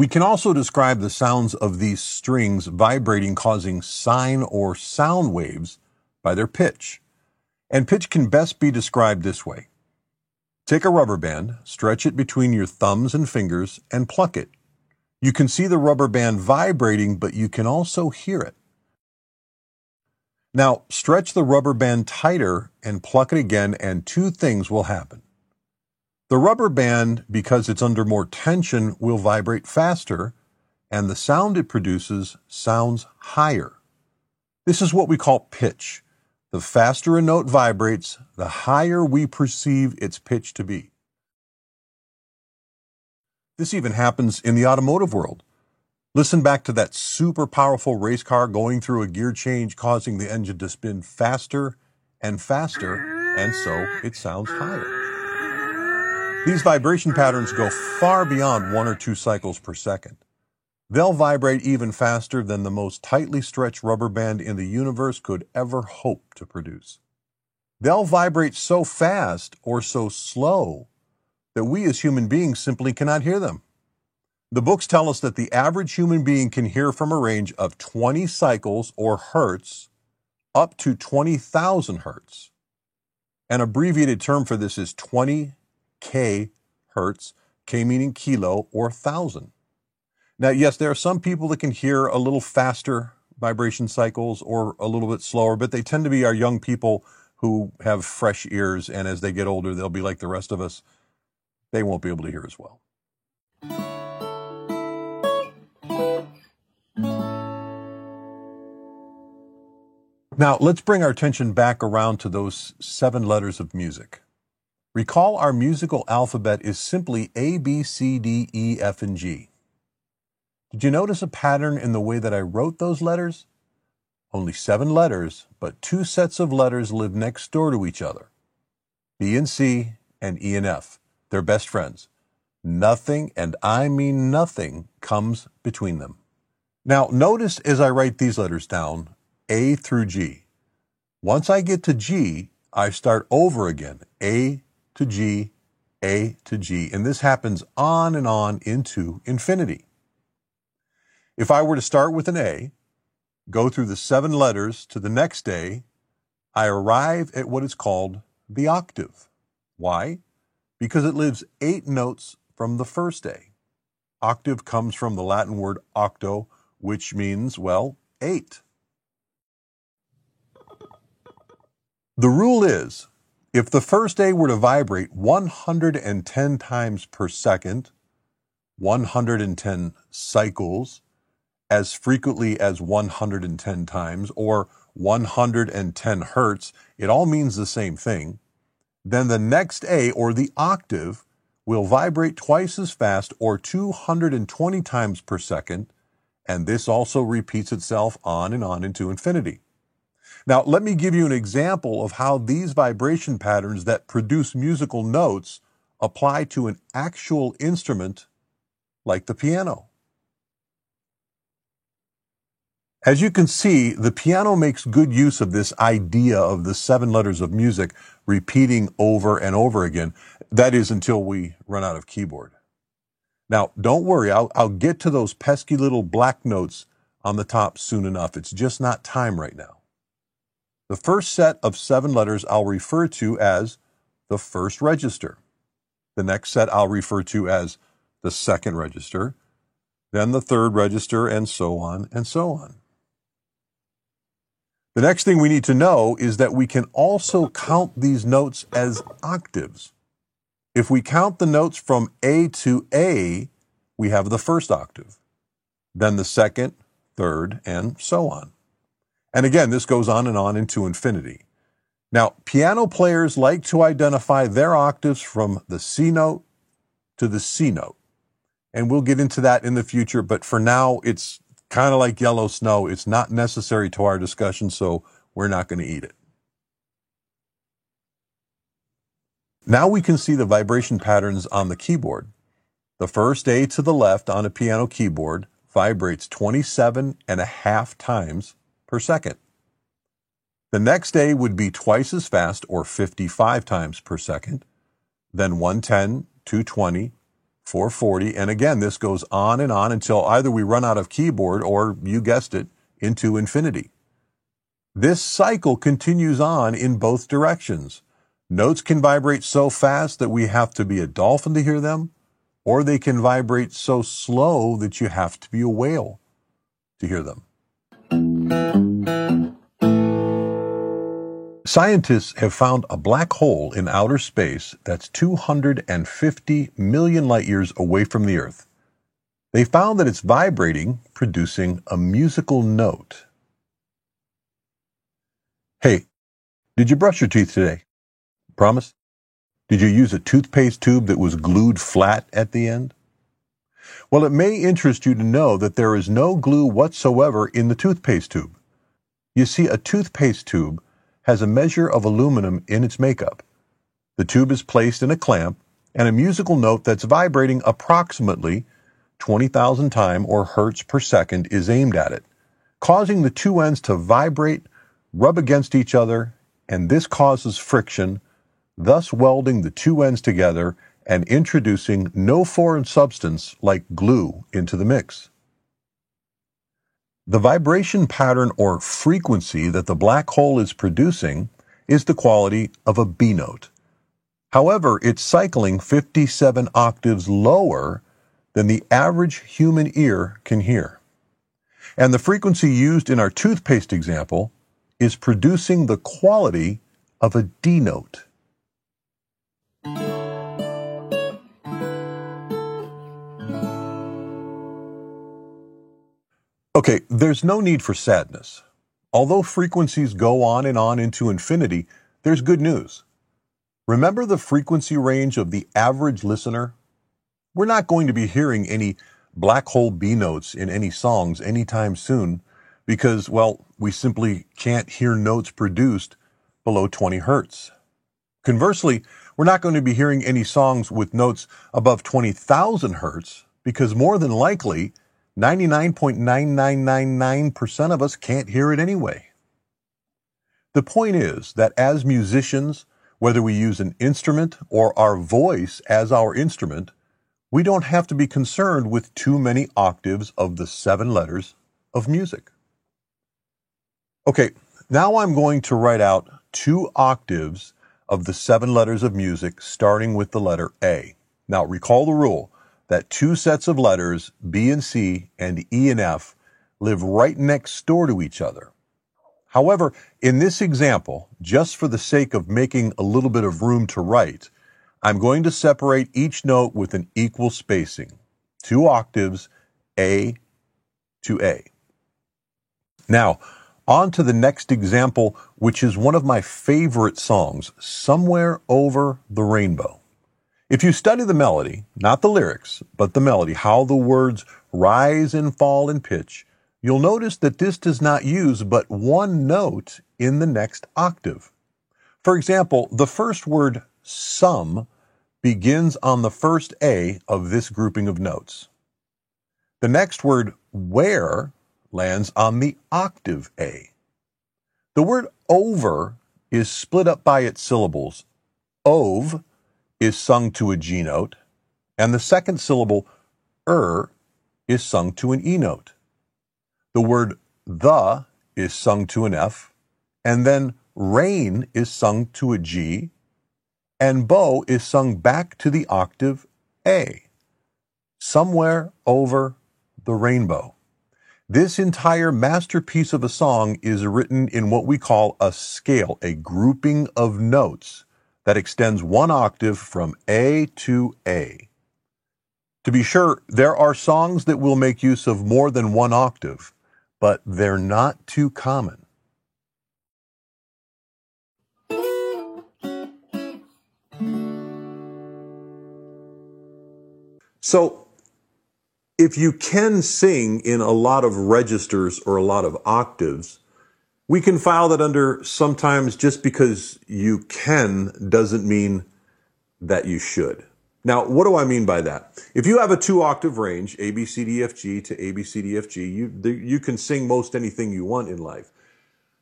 We can also describe the sounds of these strings vibrating, causing sine or sound waves by their pitch. And pitch can best be described this way. Take a rubber band, stretch it between your thumbs and fingers, and pluck it. You can see the rubber band vibrating, but you can also hear it. Now, stretch the rubber band tighter and pluck it again, and two things will happen. The rubber band, because it's under more tension, will vibrate faster, and the sound it produces sounds higher. This is what we call pitch. The faster a note vibrates, the higher we perceive its pitch to be. This even happens in the automotive world. Listen back to that super powerful race car going through a gear change, causing the engine to spin faster and faster, and so it sounds higher. These vibration patterns go far beyond 1 or 2 cycles per second. They'll vibrate even faster than the most tightly stretched rubber band in the universe could ever hope to produce. They'll vibrate so fast or so slow that we as human beings simply cannot hear them. The books tell us that the average human being can hear from a range of 20 cycles or hertz up to 20,000 hertz. An abbreviated term for this is 20 kHz, K meaning kilo or thousand. Now, yes, there are some people that can hear a little faster vibration cycles or a little bit slower, but they tend to be our young people who have fresh ears, and as they get older, they'll be like the rest of us. They won't be able to hear as well. Now, let's bring our attention back around to those 7 letters of music. Recall our musical alphabet is simply A, B, C, D, E, F, and G. Did you notice a pattern in the way that I wrote those letters? Only 7 letters, but 2 sets of letters live next door to each other. B and C and E and F. They're best friends. Nothing, and I mean nothing, comes between them. Now, notice as I write these letters down, A through G. Once I get to G, I start over again. A to G, A to G. And this happens on and on into infinity. If I were to start with an A, go through the 7 letters to the next A, I arrive at what is called the octave. Why? Because it lives 8 notes from the first A. Octave comes from the Latin word octo, which means, well, 8. The rule is, if the first A were to vibrate 110 times per second, 110 cycles, as frequently as 110 times, or 110 hertz, it all means the same thing, then the next A, or the octave, will vibrate twice as fast, or 220 times per second, and this also repeats itself on and on into infinity. Now, let me give you an example of how these vibration patterns that produce musical notes apply to an actual instrument like the piano. As you can see, the piano makes good use of this idea of the 7 letters of music repeating over and over again. That is, until we run out of keyboard. Now, don't worry, I'll get to those pesky little black notes on the top soon enough. It's just not time right now. The first set of 7 letters I'll refer to as the first register. The next set I'll refer to as the second register, then the third register, and so on and so on. The next thing we need to know is that we can also count these notes as octaves. If we count the notes from A to A, we have the first octave, then the second, third, and so on. And again, this goes on and on into infinity. Now, piano players like to identify their octaves from the C note to the C note. And we'll get into that in the future, but for now, it's kind of like yellow snow. It's not necessary to our discussion, so we're not going to eat it. Now we can see the vibration patterns on the keyboard. The first A to the left on a piano keyboard vibrates 27.5 times per second. The next A would be twice as fast, or 55 times per second, then 110, 220, 440, and again, this goes on and on until either we run out of keyboard or, you guessed it, into infinity. This cycle continues on in both directions. Notes can vibrate so fast that we have to be a dolphin to hear them, or they can vibrate so slow that you have to be a whale to hear them. Scientists have found a black hole in outer space that's 250 million light years away from the Earth. They found that it's vibrating, producing a musical note. Hey, did you brush your teeth today? Promise? Did you use a toothpaste tube that was glued flat at the end? Well, it may interest you to know that there is no glue whatsoever in the toothpaste tube. You see, a toothpaste tube has a measure of aluminum in its makeup. The tube is placed in a clamp, and a musical note that's vibrating approximately 20,000 times or hertz per second is aimed at it, causing the two ends to vibrate, rub against each other, and this causes friction, thus welding the two ends together and introducing no foreign substance like glue into the mix. The vibration pattern or frequency that the black hole is producing is the quality of a B note. However, it's cycling 57 octaves lower than the average human ear can hear. And the frequency used in our toothpaste example is producing the quality of a D note. Okay, there's no need for sadness. Although frequencies go on and on into infinity, there's good news. Remember the frequency range of the average listener? We're not going to be hearing any black hole B notes in any songs anytime soon because, well, we simply can't hear notes produced below 20 hertz. Conversely, we're not going to be hearing any songs with notes above 20,000 hertz because more than likely 99.9999% of us can't hear it anyway. The point is that as musicians, whether we use an instrument or our voice as our instrument, we don't have to be concerned with too many octaves of the 7 letters of music. Okay, now I'm going to write out 2 octaves of the 7 letters of music starting with the letter A. Now recall the rule that 2 sets of letters, B and C and E and F, live right next door to each other. However, in this example, just for the sake of making a little bit of room to write, I'm going to separate each note with an equal spacing, 2 octaves, A to A. Now, on to the next example, which is one of my favorite songs, Somewhere Over the Rainbow. If you study the melody, not the lyrics, but the melody, how the words rise and fall in pitch, you'll notice that this does not use but 1 note in the next octave. For example, the first word, some, begins on the first A of this grouping of notes. The next word, where, lands on the octave A. The word over is split up by its syllables. Ove is sung to a G note, and the second syllable, is sung to an E note. The word the is sung to an F, and then rain is sung to a G, and bow is sung back to the octave A. Somewhere Over the Rainbow. This entire masterpiece of a song is written in what we call a scale, a grouping of notes that extends 1 octave from A to A. To be sure, there are songs that will make use of more than 1 octave, but they're not too common. So, if you can sing in a lot of registers or a lot of octaves, we can file that under sometimes just because you can doesn't mean that you should. Now, what do I mean by that? If you have a 2-octave range, A, B, C, D, F, G to A, B, C, D, F, G, you can sing most anything you want in life.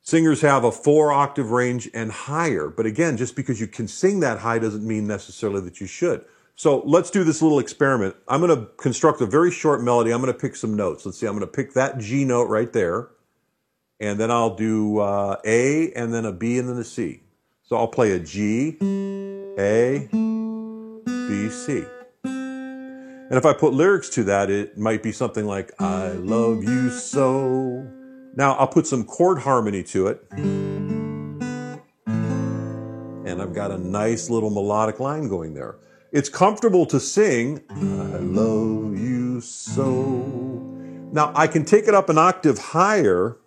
Singers have a 4-octave range and higher, but again, just because you can sing that high doesn't mean necessarily that you should. So let's do this little experiment. I'm going to construct a very short melody. I'm going to pick some notes. Let's see. I'm going to pick that G note right there. And then I'll do A, and then a B, and then a C. So I'll play a G, A, B, C. And if I put lyrics to that, it might be something like, I love you so. Now I'll put some chord harmony to it. And I've got a nice little melodic line going there. It's comfortable to sing, I love you so. Now I can take it up an octave higher.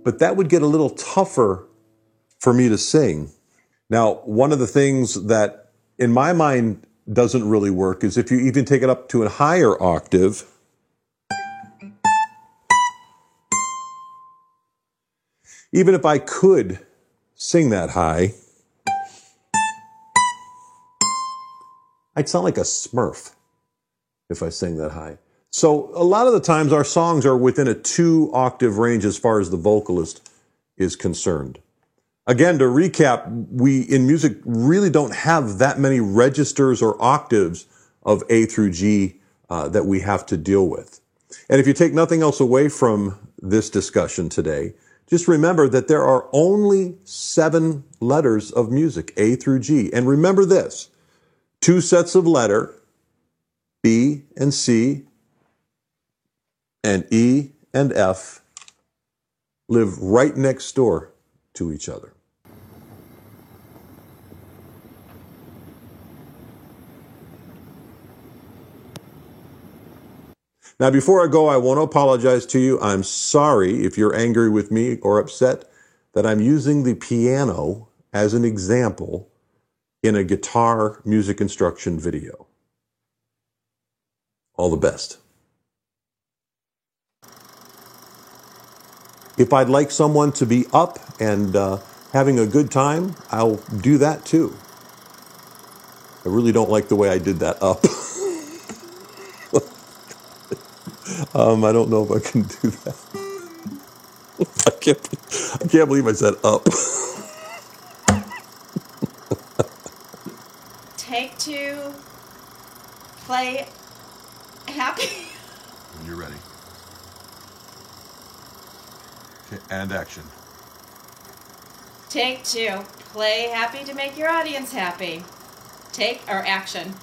But that would get a little tougher for me to sing. Now, one of the things that in my mind doesn't really work is if you even take it up to a higher octave, even if I could sing that high, I'd sound like a Smurf if I sang that high. So a lot of the times our songs are within a 2-octave range as far as the vocalist is concerned. Again, to recap, we in music really don't have that many registers or octaves of A through G that we have to deal with. And if you take nothing else away from this discussion today, just remember that there are only 7 letters of music, A through G. And remember this, 2 sets of letter, B and C, and E and F live right next door to each other. Now, before I go, I want to apologize to you. I'm sorry if you're angry with me or upset that I'm using the piano as an example in a guitar music instruction video. All the best. If I'd like someone to be up and having a good time, I'll do that too. I really don't like the way I did that up. I don't know if I can do that. I can't believe I said up. Take 2, play happy. When you're ready. Okay, and action. Take 2, play happy to make your audience happy. Action.